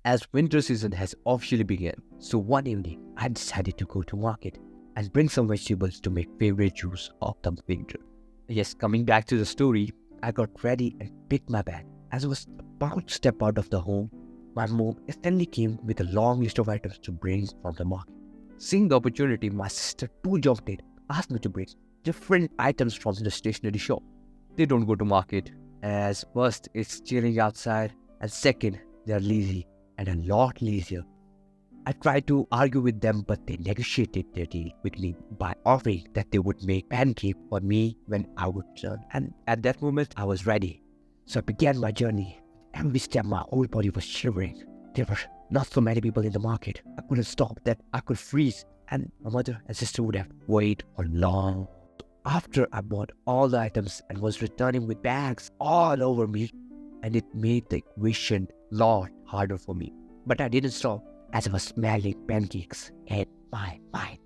As winter season has officially begun, so one evening I decided to go to market and bring some vegetables to make favorite juice of the winter. Yes, coming back to the story, I got ready and picked my bag. As I was about to step out of the home, my mom instantly came with a long list of items to bring from the market. Seeing the opportunity, my sister too jumped in, asked me to bring different items from the stationery shop. They don't go to market, as first it's chilling outside, and second they are lazy and a lot lazier. I tried to argue with them, but they negotiated their deal with me by offering that they would make pancake for me when I would return. And at that moment, I was ready. So I began my journey. Every step, my whole body was shivering. There were not so many people in the market. I couldn't stop that. I could freeze. And my mother and sister would have waited for long. After I bought all the items and was returning with bags all over me, and it made the equation a lot harder for me. But I didn't stop as I was smelling pancakes in my mind.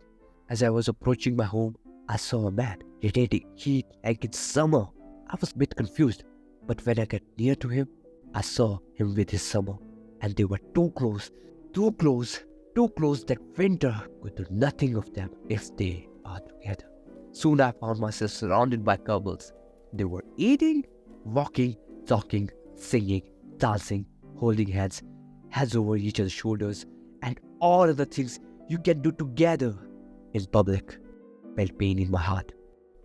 As I was approaching my home, I saw a man radiating heat like it's summer. I was a bit confused, but when I got near to him, I saw him with his summer, and they were too close, too close, too close that winter could do nothing of them if they are together. Soon I found myself surrounded by couples. They were eating, walking, talking, singing, dancing, holding hands over each other's shoulders, and all of the things you can do together in public. Felt pain in my heart,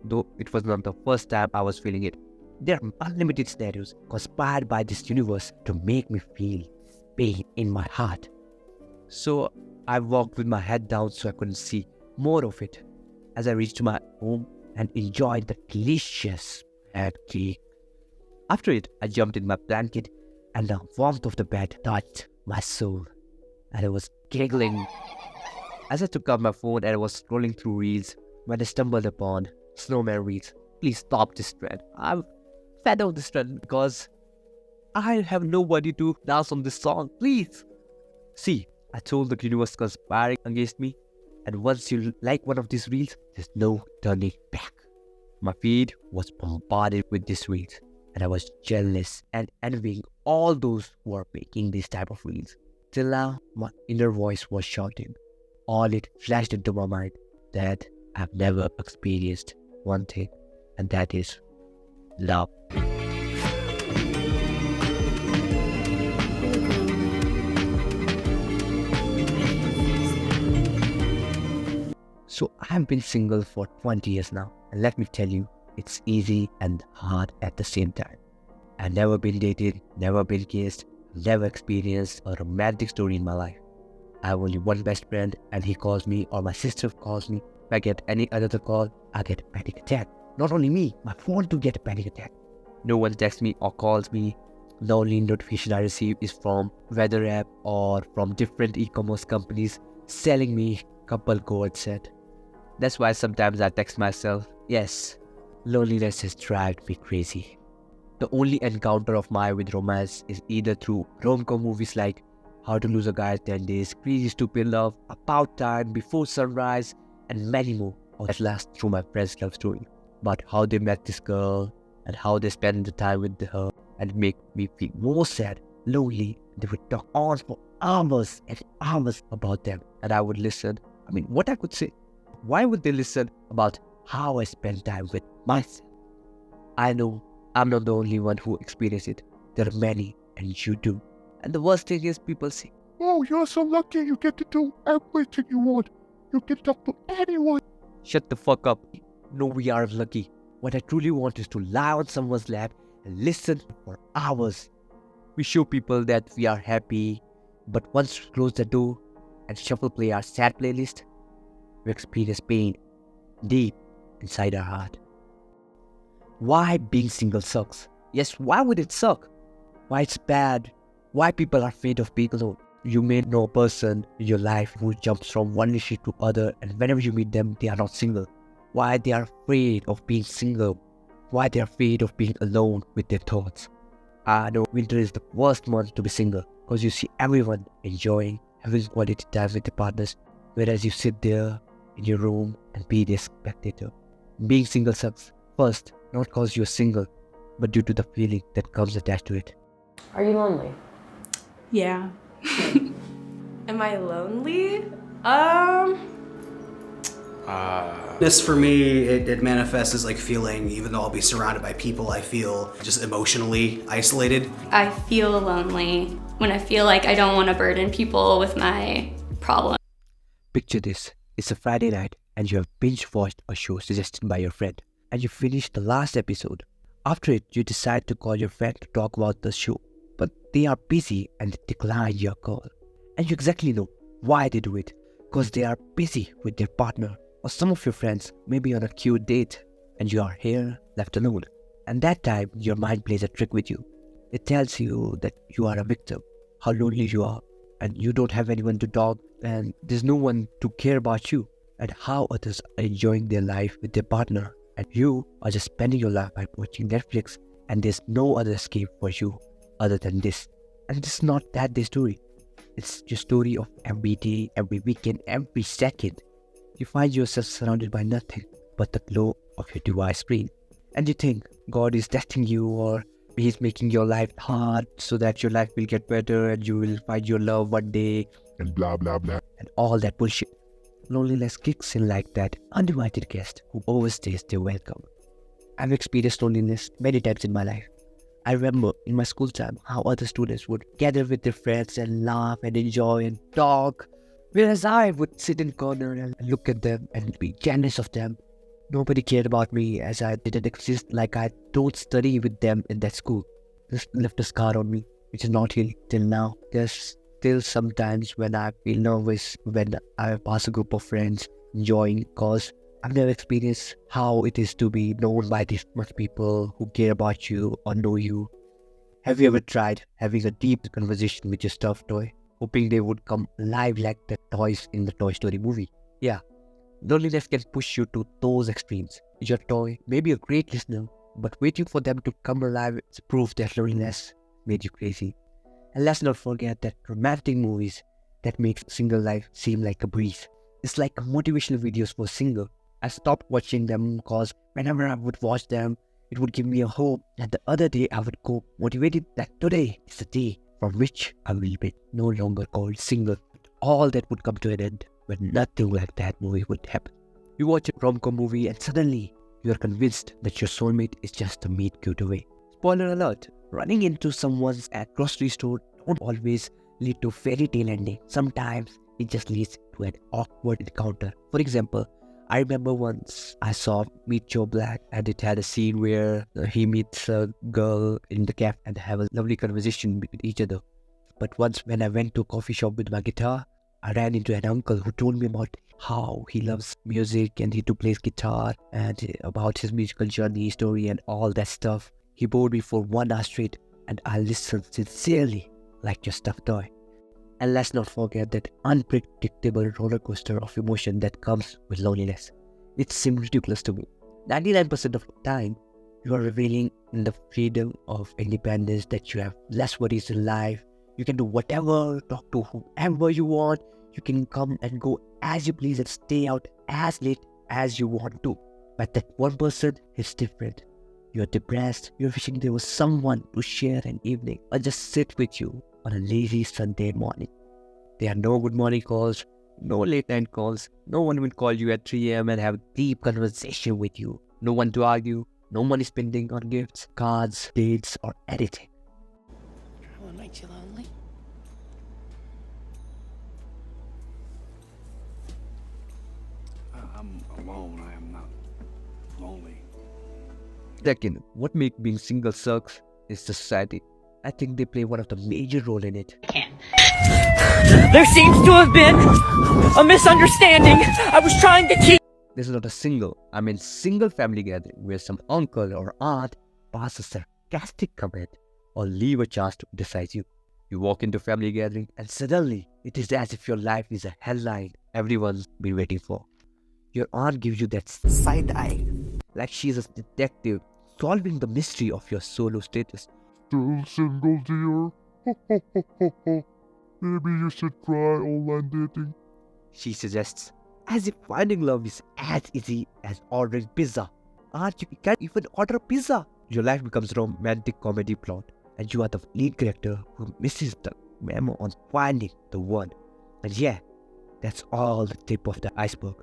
though it was not the first time I was feeling it. There are unlimited scenarios conspired by this universe to make me feel pain in my heart. So I walked with my head down so I couldn't see more of it. As I reached my home and enjoyed the delicious pancake. After it, I jumped in my blanket and the warmth of the bed touched my soul. And I was giggling as I took out my phone and I was scrolling through reels when I stumbled upon Snowman Reels. Please stop this trend. I'm fed of this trend because I have nobody to dance on this song. Please. See, I told the universe conspiring against me, and once you like one of these reels, there's no turning back. My feed was bombarded with these reels, and I was jealous and envying all those who are making these type of reels. Till now, my inner voice was shouting. All it flashed into my mind that I've never experienced one thing, and that is love. So I've been single for 20 years now, and let me tell you, it's easy and hard at the same time. I've never been dated, never been kissed, never experienced a romantic story in my life. I have only one best friend, and he calls me or my sister calls me. If I get any other call, I get a panic attack. Not only me, my phone to get a panic attack. No one texts me or calls me. The only notification I receive is from weather app or from different e-commerce companies selling me couple code set. That's why sometimes I text myself, yes, loneliness has driven me crazy. The only encounter of mine with romance is either through rom-com movies like How to Lose a Guy in 10 Days, Crazy Stupid Love, About Time, Before Sunrise, and many more. Or at last through my friend's love story. About how they met this girl and how they spent the time with her, and it made me feel more sad, lonely. They would talk on for hours and hours about them, and I would listen. I mean, what I could say. Why would they listen about how I spend time with myself? I know I'm not the only one who experienced it. There are many, and you do. And the worst thing is people say, "Oh, you're so lucky you get to do everything you want. You can talk to anyone." shut the fuck up. No, we are lucky. What I truly want is to lie on someone's lap and listen for hours. We show people that we are happy, but once we close the door and shuffle play our sad playlist, we experience pain deep inside our heart. Why being single sucks? Yes, why would it suck? Why it's bad? Why people are afraid of being alone? You may know a person in your life who jumps from one relationship to other, and whenever you meet them, they are not single. Why they are afraid of being single? Why they are afraid of being alone with their thoughts? I know winter is the worst month to be single because you see everyone enjoying having quality time with their partners, whereas you sit there in your room and be the spectator. Being single sucks. First, not because you're single, but due to the feeling that comes attached to it. Are you lonely? Yeah. Am I lonely? This for me, it manifests as like feeling, even though I'll be surrounded by people, I feel just emotionally isolated. I feel lonely when I feel like I don't want to burden people with my problems. Picture this. It's a Friday night and you have binge watched a show suggested by your friend and you finish the last episode. After it, you decide to call your friend to talk about the show, but they are busy and they decline your call. And you exactly know why they do it, because they are busy with their partner or some of your friends may be on a cute date and you are here left alone. And that time your mind plays a trick with you. It tells you that you are a victim, how lonely you are, and you don't have anyone to talk and there's no one to care about you, and how others are enjoying their life with their partner and you are just spending your life by watching Netflix, and there's no other escape for you other than this. And it's not that day story. It's your story of every day, every weekend, every second. You find yourself surrounded by nothing but the glow of your device screen. And you think God is testing you, or He's making your life hard so that your life will get better and you will find your love one day, And blah blah blah. and all that bullshit. Loneliness kicks in like that uninvited guest who overstays their welcome. I've experienced loneliness many times in my life. I remember in my school time how other students would gather with their friends and laugh and enjoy and talk, whereas I would sit in corner and look at them and be jealous of them. Nobody cared about me as I didn't exist, like I don't study with them in that school. This left a scar on me, which is not healed till now. There's still sometimes when I feel nervous when I pass a group of friends enjoying, cause I've never experienced how it is to be known by this much people who care about you or know you. Have you ever tried having a deep conversation with your stuffed toy, hoping they would come alive like the toys in the Toy Story movie? Yeah, loneliness can push you to those extremes. Your toy may be a great listener, but waiting for them to come alive is proof that loneliness made you crazy. And let's not forget that romantic movies that make single life seem like a breeze. It's like motivational videos for single. I stopped watching them because whenever I would watch them, it would give me a hope that the other day I would go motivated that today is the day from which I will be no longer called single. All that would come to an end when nothing like that movie would happen. You watch a rom-com movie and suddenly you are convinced that your soulmate is just a meet cute away. Spoiler alert, running into someone at grocery store don't always lead to fairy tale ending. Sometimes it just leads to an awkward encounter. For example, I remember once I saw Meet Joe Black and it had a scene where he meets a girl in the cafe and have a lovely conversation with each other. But once when I went to a coffee shop with my guitar, I ran into an uncle who told me about how he loves music and he too plays guitar and about his musical journey, story and all that stuff. He bored me for 1 hour straight and I listened sincerely like your stuffed toy. And let's not forget that unpredictable roller coaster of emotion that comes with loneliness. It seems ridiculous to me. 99% of the time, you are reveling in the freedom of independence, that you have less worries in life. You can do whatever, talk to whoever you want. You can come and go as you please and stay out as late as you want to. But that 1% is different. You're depressed, you're wishing there was someone to share an evening or just sit with you on a lazy Sunday morning. There are no good morning calls, no late night calls, no one will call you at 3 a.m. and have a deep conversation with you. No one to argue, no money spending on gifts, cards, dates or anything. What makes you lonely? I'm alone, I am not lonely. Second, what makes being single sucks is the society. I think they play one of the major role in it. There seems to have been a misunderstanding. I was trying to keep. This is not a single family gathering where some uncle or aunt passes a sarcastic comment or leave a chance to criticize you. You walk into family gathering and suddenly it is as if your life is a headline everyone's been waiting for. Your aunt gives you that side eye, like she's a detective solving the mystery of your solo status. Still single, dear? Maybe you should try online dating. She suggests, as if finding love is as easy as ordering pizza. Aunt, you can't even order a pizza. Your life becomes a romantic comedy plot and you are the lead character who misses the memo on finding the one. And yeah, that's all the tip of the iceberg.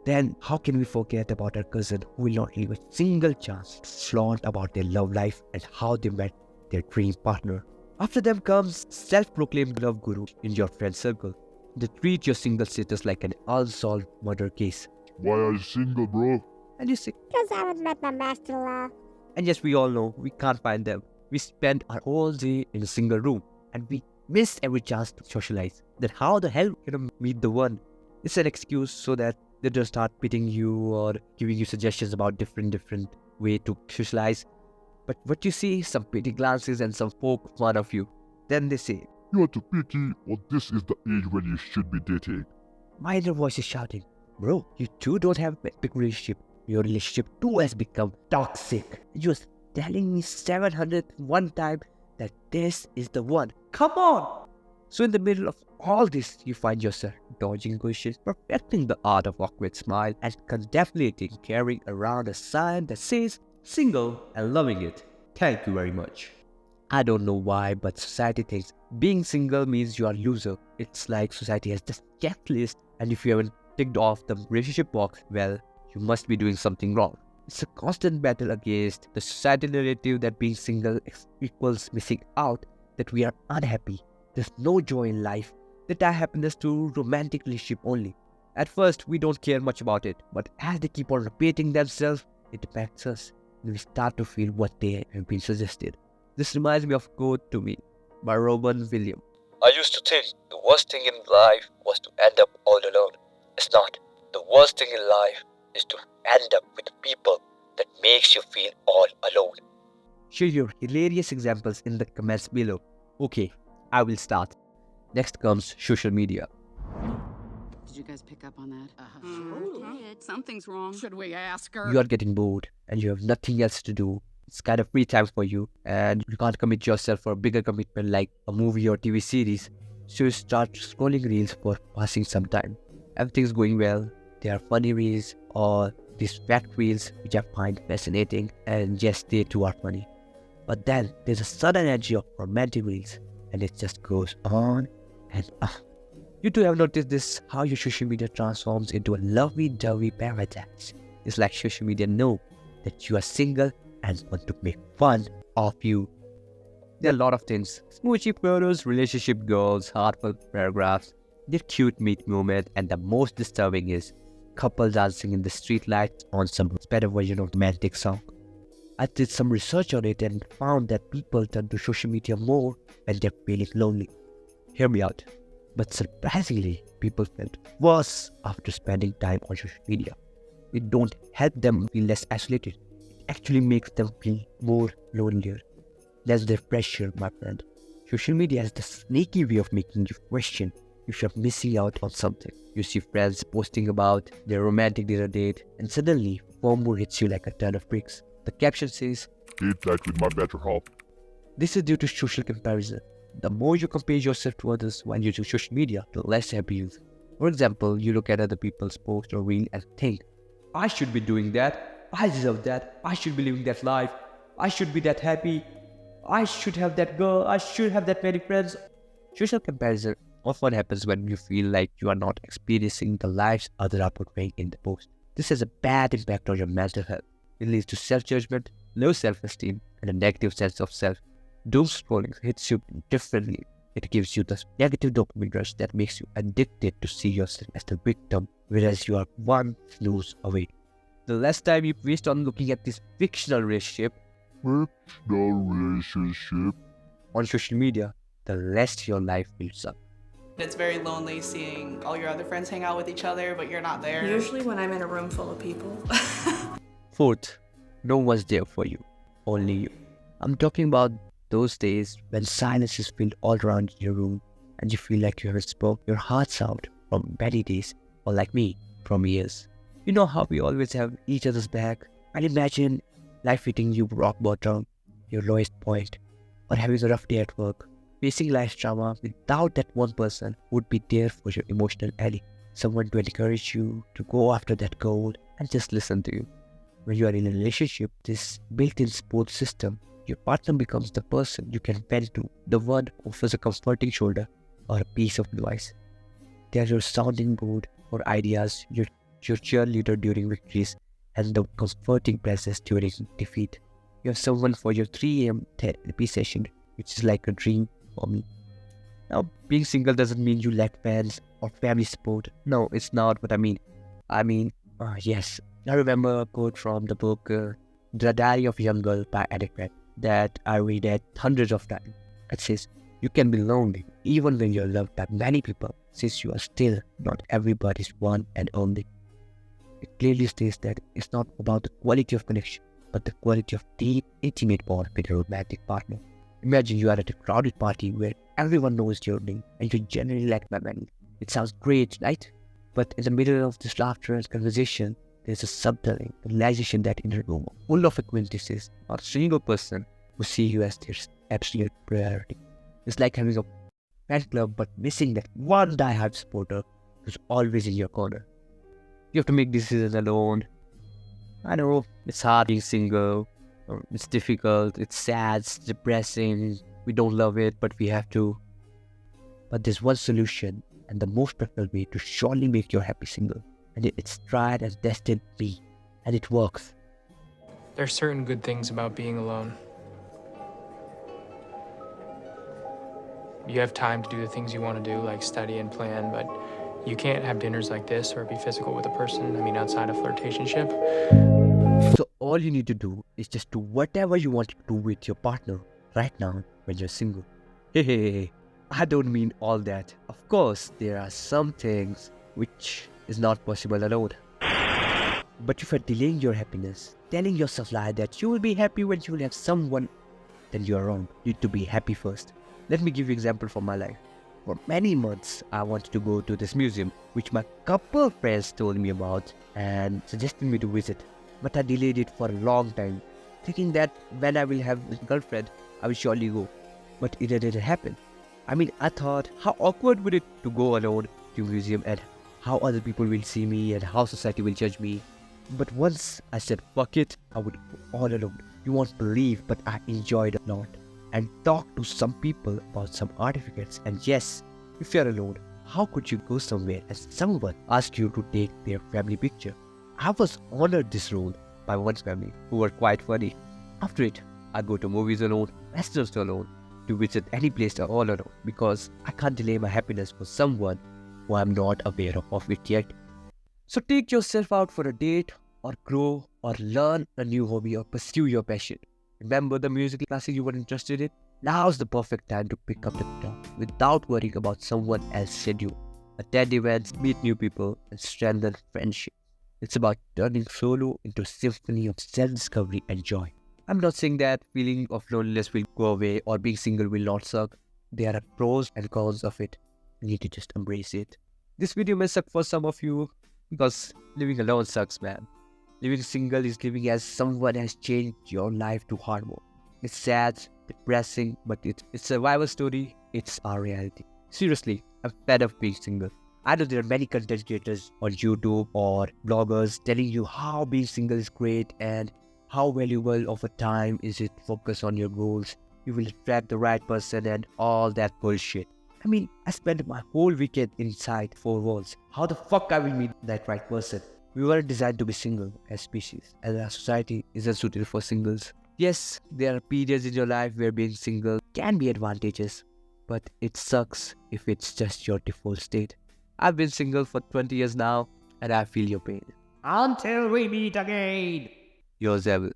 Then how can we forget about our cousin who will not leave a single chance to flaunt about their love life and how they met their dream partner. After them comes self-proclaimed love guru in your friend circle. They treat your single status like an unsolved murder case. Why are you single, bro? And you say, Because I haven't met my master love. and yes, we all know we can't find them. We spend our whole day in a single room and we miss every chance to socialize. Then how the hell can I meet the one? It's an excuse so that they don't start pitting you or giving you suggestions about different way to socialize. But what you see, some pity glances and some poke fun of you. Then they say, You are too picky, or this is the age when you should be dating. my inner voice is shouting, bro, you two don't have a big relationship. Your relationship too has become toxic. You're telling me 701 times that this is the one. Come on! So in the middle of all this, you find yourself dodging questions, perfecting the art of awkward smile, and contemplating carrying around a sign that says single and loving it. Thank you very much. I don't know why, but society thinks being single means you are a loser. It's like society has this checklist, and if you haven't ticked off the relationship box, well, you must be doing something wrong. It's a constant battle against the societal narrative that being single equals missing out, that we are unhappy. There's no joy in life, that tie happiness to romantic relationship only. At first, we don't care much about it, but as they keep on repeating themselves, it affects us, and we start to feel what they have been suggested. This reminds me of Quote to Me by Robin Williams. I used to think the worst thing in life was to end up all alone. It's not. The worst thing in life is to end up with people that makes you feel all alone. Share your hilarious examples in the comments below. Okay, I will start. Next comes social media. Did you guys pick up on that? Something's wrong. Should we ask her? You are getting bored and you have nothing else to do. It's kind of free time for you and you can't commit yourself for a bigger commitment like a movie or TV series. So you start scrolling reels for passing some time. Everything's going well. There are funny reels or these fact reels which I find fascinating, and yes, they too are funny. But then there's a sudden energy of romantic reels and it just goes on and on. You too have noticed this, how your social media transforms into a lovey-dovey paradise. It's like social media know that you are single and want to make fun of you. There are a lot of things. Smoochy photos, relationship goals, heartfelt paragraphs, the cute meet moment, and the most disturbing is couple dancing in the streetlights on some better version of romantic song. I did some research on it and found that people turn to social media more when they're feeling lonely. Hear me out. But surprisingly, people felt worse after spending time on social media. It don't help them feel less isolated. It actually makes them feel more lonelier. That's the pressure, my friend. Social media has the sneaky way of making you question if you're missing out on something. You see friends posting about their romantic dinner date, and suddenly FOMO hits you like a ton of bricks. The caption says, Date night with my better half. this is due to social comparison. The more you compare yourself to others while using social media, the less happy you feel. For example, you look at other people's post or reel and think, I should be doing that, I deserve that, I should be living that life, I should be that happy, I should have that girl, I should have that many friends. Social comparison often happens when you feel like you are not experiencing the lives others are portraying in the post. This has a bad impact on your mental health. It leads to self-judgment, low self-esteem, and a negative sense of self. Doom scrolling hits you differently. It gives you the negative dopamine rush that makes you addicted to see yourself as the victim, whereas you are one snooze away. The less time you waste on looking at this fictional relationship Fictional relationship. on social media, the less your life will suck. It's very lonely seeing all your other friends hang out with each other, but you're not there. Usually when I'm in a room full of people. Fourth, no one's there for you, only you. I'm talking about those days when silence is filled all around your room and you feel like you haven't spoke your hearts out from many days, or like me, from years. You know how we always have each other's back, and imagine life hitting you rock bottom, your lowest point, or having a rough day at work, facing life's drama without that one person who would be there for your emotional ally, someone to encourage you to go after that goal and just listen to you. When you are in a relationship, this built-in support system Your partner becomes the person you can vent to, the one who offers a comforting shoulder or a piece of advice. They are your sounding board for ideas, your cheerleader during victories, and the comforting presence during defeat. You have someone for your 3 a.m. therapy session, which is like a dream for me. Now, being single doesn't mean you lack fans or family support. No, it's not what I mean. Yes, I remember a quote from the book The Diary of a Young Girl by Edith Webb that I read at hundreds of times. It says, you can be lonely even when you're loved by many people, since you are still not everybody's one and only. It clearly states that it's not about the quality of connection, but the quality of deep, intimate bond with a romantic partner. Imagine you are at a crowded party where everyone knows your name and you're generally liked by many. It sounds great, right? But in the middle of this laughter and conversation, there's a subtle realization that in a room full of acquaintances, not a single person who see you as their absolute priority. It's like having a fan club but missing that one die-hard supporter who's always in your corner. You have to make decisions alone. I know, it's hard being single, or it's difficult, it's sad, it's depressing, we don't love it, but we have to. But there's one solution, and the most practical way to surely make you happy single. And it's tried and tested me, and it works. There's certain good things about being alone. You have time to do the things you want to do, like study and plan, but you can't have dinners like this or be physical with a person, outside of flirtationship. So all you need to do is just do whatever you want to do with your partner right now when you're single. Hey, I don't mean all that. Of course, there are some things which is not possible alone. But if you're delaying your happiness, telling yourself lie that you will be happy when you will have someone, then you are wrong. You need to be happy first. Let me give you an example from my life. For many months, I wanted to go to this museum, which my couple friends told me about and suggested me to visit. But I delayed it for a long time, thinking that when I will have a girlfriend, I will surely go. But it didn't happen. I thought, how awkward would it to go alone to a museum and how other people will see me and how society will judge me. But once I said, fuck it, I would go all alone. You won't believe, but I enjoyed a lot. And talked to some people about some artifacts. And yes, if you're alone, how could you go somewhere and someone ask you to take their family picture? I was honored this role by one family who were quite funny. After it, I go to movies alone, restaurants alone, to visit any place all alone because I can't delay my happiness for someone who I'm not aware of it yet. So take yourself out for a date or grow or learn a new hobby or pursue your passion. Remember the music classes you were interested in? Now's the perfect time to pick up the guitar without worrying about someone else's schedule. Attend events, meet new people, and strengthen friendship. It's about turning solo into a symphony of self-discovery and joy. I'm not saying that feeling of loneliness will go away or being single will not suck. There are pros and cons of it. You need to just embrace it. This video may suck for some of you because living alone sucks, man. Living single is living as someone has changed your life to hard mode. It's sad, depressing, but it's a survival story. It's our reality. Seriously, I'm fed of being single. I know there are many content creators on YouTube or bloggers telling you how being single is great and how valuable of a time is it to focus on your goals. You will attract the right person and all that bullshit. I spent my whole weekend inside 4 walls. How the fuck I will meet that right person? We weren't designed to be single as species, and our society isn't suited for singles. Yes, there are periods in your life where being single can be advantageous, but it sucks if it's just your default state. I've been single for 20 years now, and I feel your pain. Until we meet again. Yours ever.